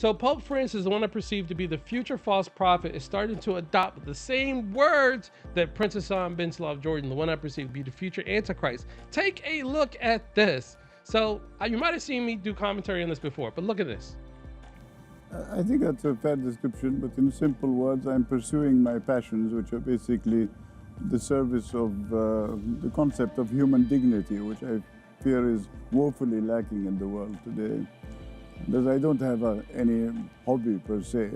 So Pope Francis, the one I perceive to be the future false prophet, is starting to adopt the same words that Prince Hassan bin Jordan, the one I perceive to be the future Antichrist. Take a look at this. So you might have seen me do commentary on this before, but look at this. I think that's a fair description, but in simple words, I'm pursuing my passions, which are basically the service of the concept of human dignity, which I fear is woefully lacking in the world today. Because I don't have any hobby per se.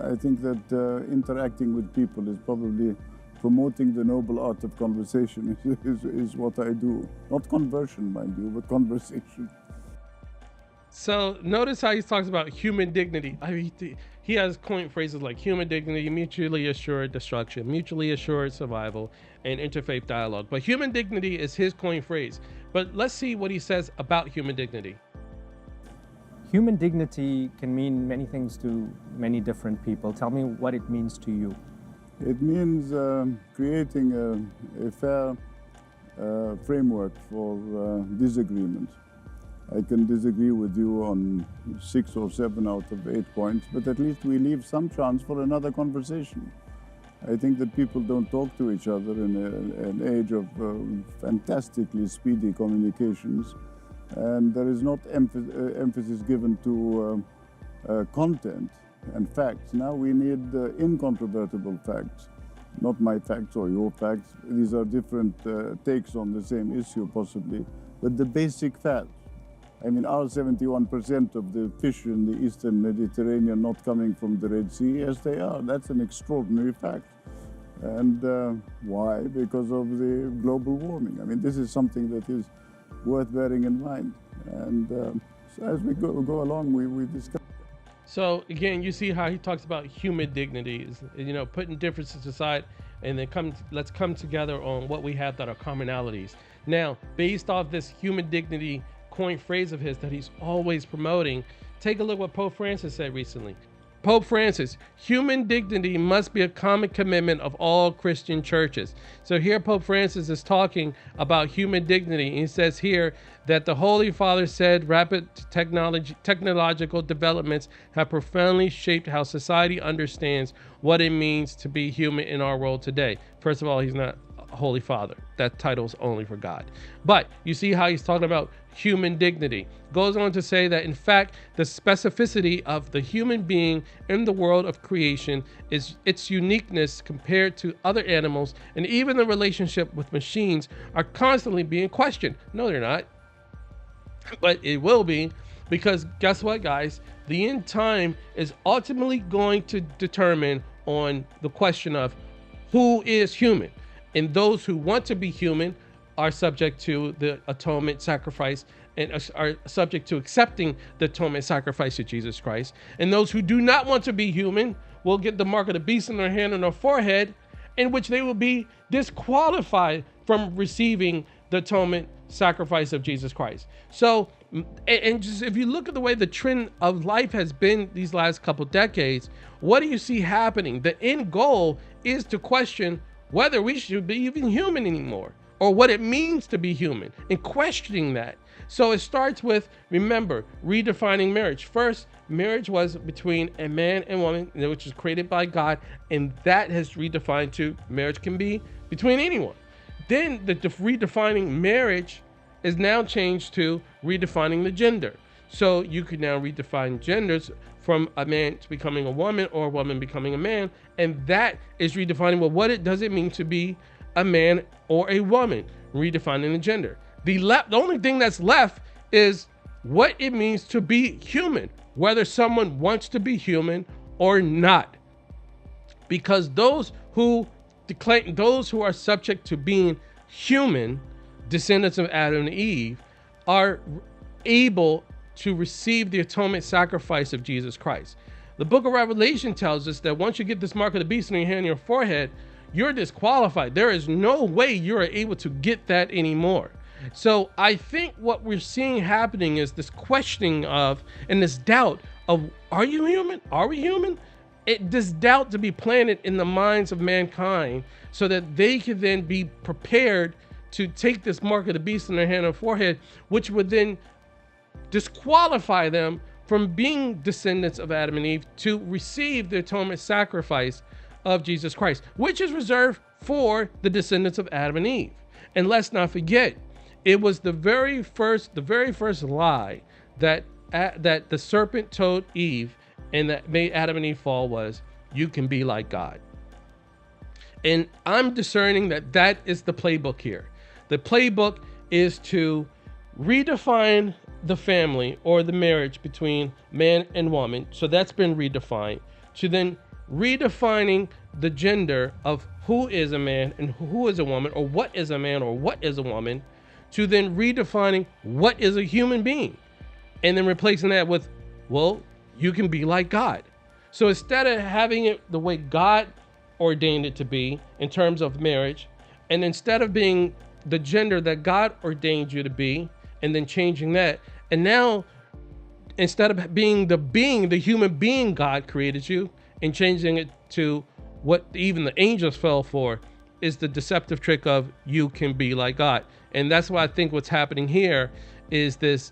I think that interacting with people is probably promoting the noble art of conversation is what I do. Not conversion, mind you, but conversation. So notice how he talks about human dignity. I mean, he has coined phrases like human dignity, mutually assured destruction, mutually assured survival, and interfaith dialogue. But human dignity is his coined phrase. But let's see what he says about human dignity. Human dignity can mean many things to many different people. Tell me what it means to you. It means creating a fair framework for disagreement. I can disagree with you on 6 or 7 out of 8 points, but at least we leave some chance for another conversation. I think that people don't talk to each other in an age of fantastically speedy communications, and there is not emphasis given to content and facts. Now we need incontrovertible facts, not my facts or your facts. These are different takes on the same issue possibly, but the basic facts. I mean, are 71% of the fish in the Eastern Mediterranean not coming from the Red Sea? Yes, they are. That's an extraordinary fact. And why? Because of the global warming. I mean, this is something that is worth bearing in mind. And so as we go along, we discuss. So again, you see how he talks about human dignity, putting differences aside, and then let's come together on what we have that are commonalities. Now, based off this human dignity coin phrase of his that he's always promoting, take a look what Pope Francis said recently. Pope Francis, human dignity must be a common commitment of all Christian churches. So here Pope Francis is talking about human dignity. He says here that the Holy Father said rapid technological developments have profoundly shaped how society understands what it means to be human in our world today. First of all, he's not Holy Father. That title's only for God. But you see how he's talking about human dignity. Goes on to say that in fact, the specificity of the human being in the world of creation is its uniqueness compared to other animals, and even the relationship with machines are constantly being questioned. No, they're not. But it will be, because guess what, guys? The end time is ultimately going to determine on the question of who is human. And those who want to be human are subject to the atonement sacrifice and are subject to accepting the atonement sacrifice of Jesus Christ. And those who do not want to be human will get the mark of the beast in their hand and their forehead, in which they will be disqualified from receiving the atonement sacrifice of Jesus Christ. So, and just if you look at the way the trend of life has been these last couple decades, what do you see happening? The end goal is to question whether we should be even human anymore, or what it means to be human, and questioning that. So it starts with, remember, redefining marriage. First, marriage was between a man and woman, which was created by God, and that has redefined to marriage can be between anyone. Then the redefining marriage is now changed to redefining the gender. So you could now redefine genders from a man to becoming a woman, or a woman becoming a man, and that is redefining, well, what does it mean to be a man or a woman, redefining the gender. The only thing that's left is what it means to be human, whether someone wants to be human or not. Because those who are subject to being human, descendants of Adam and Eve, are able to receive the atonement sacrifice of Jesus Christ. The book of Revelation tells us that once you get this mark of the beast on your hand and your forehead, you're disqualified. There is no way you're able to get that anymore. So I think what we're seeing happening is this questioning of, and this doubt of, are you human? Are we human? This doubt to be planted in the minds of mankind so that they could then be prepared to take this mark of the beast in their hand and forehead, which would then disqualify them from being descendants of Adam and Eve to receive the atonement sacrifice of Jesus Christ, which is reserved for the descendants of Adam and Eve. And let's not forget, it was the very first lie that the serpent told Eve and that made Adam and Eve fall was, you can be like God. And I'm discerning that is the playbook here. The playbook is to redefine the family or the marriage between man and woman. So that's been redefined. To then redefining the gender of who is a man and who is a woman, or what is a man or what is a woman, to then redefining what is a human being. And then replacing that with, well, you can be like God. So instead of having it the way God ordained it to be in terms of marriage, and instead of being the gender that God ordained you to be, and then changing that, and now instead of being the human being God created you, and changing it to what even the angels fell for, is the deceptive trick of you can be like God. And that's why I think what's happening here is this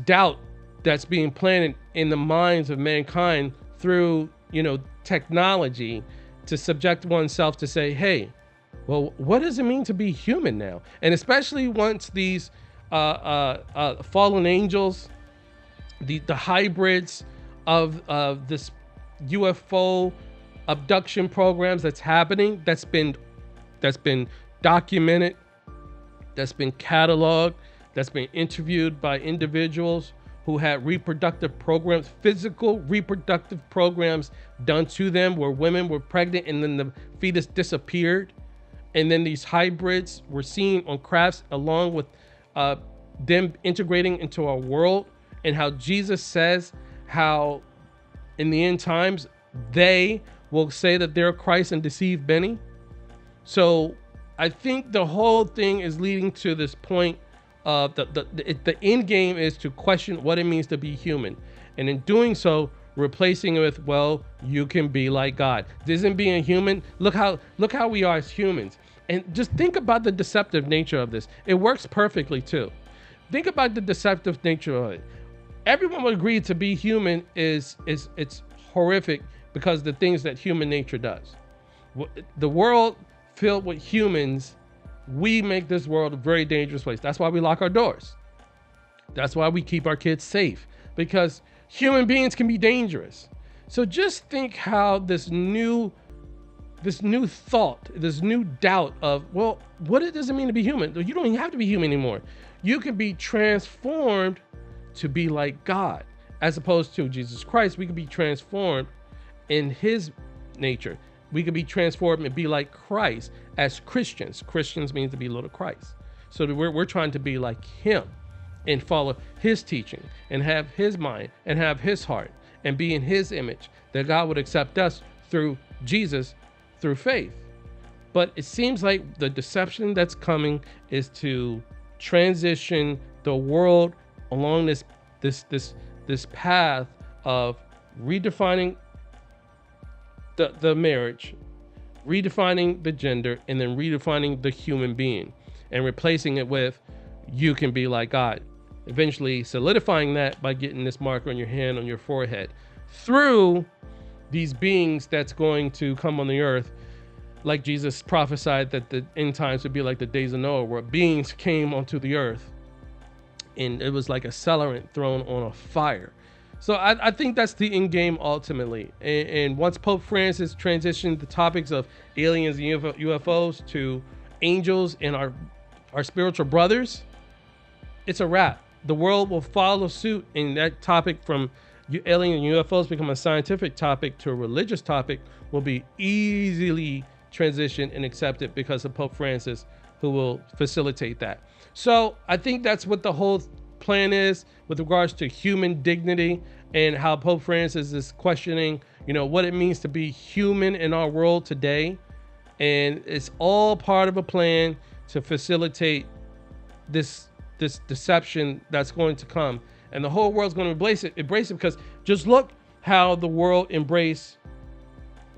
doubt that's being planted in the minds of mankind through, technology, to subject oneself to say, hey, well, what does it mean to be human now? And especially once these fallen angels, the hybrids of this UFO abduction programs that's happening, that's been documented, that's been cataloged, that's been interviewed by individuals who had reproductive programs, physical reproductive programs done to them, where women were pregnant and then the fetus disappeared. And then these hybrids were seen on crafts, along with them integrating into our world, and how Jesus says how in the end times they will say that they're Christ and deceive many. So I think the whole thing is leading to this point of the end game is to question what it means to be human, and in doing so, replacing it with, well, you can be like God. Isn't being human? Look how we are as humans. And just think about the deceptive nature of this. It works perfectly too. Think about the deceptive nature of it. Everyone would agree to be human it's horrific, because the things that human nature does. The world filled with humans, we make this world a very dangerous place. That's why we lock our doors. That's why we keep our kids safe, because human beings can be dangerous. So just think how this new thought, this new doubt of, well, what does it mean to be human? You don't even have to be human anymore. You can be transformed to be like God. As opposed to Jesus Christ, we can be transformed in his nature. We can be transformed and be like Christ as Christians. Christians means to be little Christ. So we're trying to be like him and follow his teaching and have his mind and have his heart and be in his image, that God would accept us through Jesus, through faith. But it seems like the deception that's coming is to transition the world along this path of redefining the marriage, redefining the gender, and then redefining the human being, and replacing it with, you can be like God. Eventually solidifying that by getting this marker on your hand, on your forehead, through these beings that's going to come on the earth, like Jesus prophesied that the end times would be like the days of Noah, where beings came onto the earth and it was like a accelerant thrown on a fire. So I think that's the end game ultimately. And once Pope Francis transitioned the topics of aliens and UFOs to angels and our spiritual brothers, it's a wrap. The world will follow suit, and that topic from alien and UFOs become a scientific topic to a religious topic will be easily transitioned and accepted because of Pope Francis, who will facilitate that. So I think that's what the whole plan is with regards to human dignity, and how Pope Francis is questioning, what it means to be human in our world today. And it's all part of a plan to facilitate this deception that's going to come, and the whole world's going to embrace it, because just look how the world embraced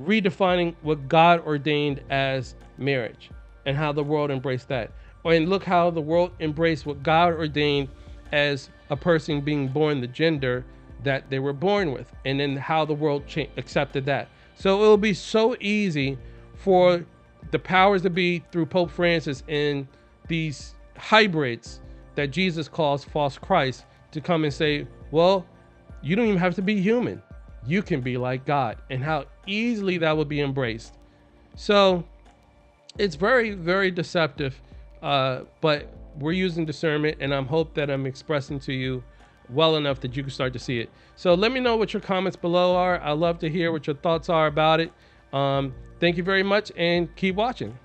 redefining what God ordained as marriage, and how the world embraced that. And look how the world embraced what God ordained as a person being born the gender that they were born with, and then how the world accepted that. So it'll be so easy for the powers to be through Pope Francis and these hybrids that Jesus calls false Christ to come and say, well, you don't even have to be human. You can be like God, and how easily that would be embraced. So it's very, very deceptive, but we're using discernment, and I'm hope that I'm expressing to you well enough that you can start to see it. So let me know what your comments below are. I'd love to hear what your thoughts are about it. Thank you very much, and keep watching.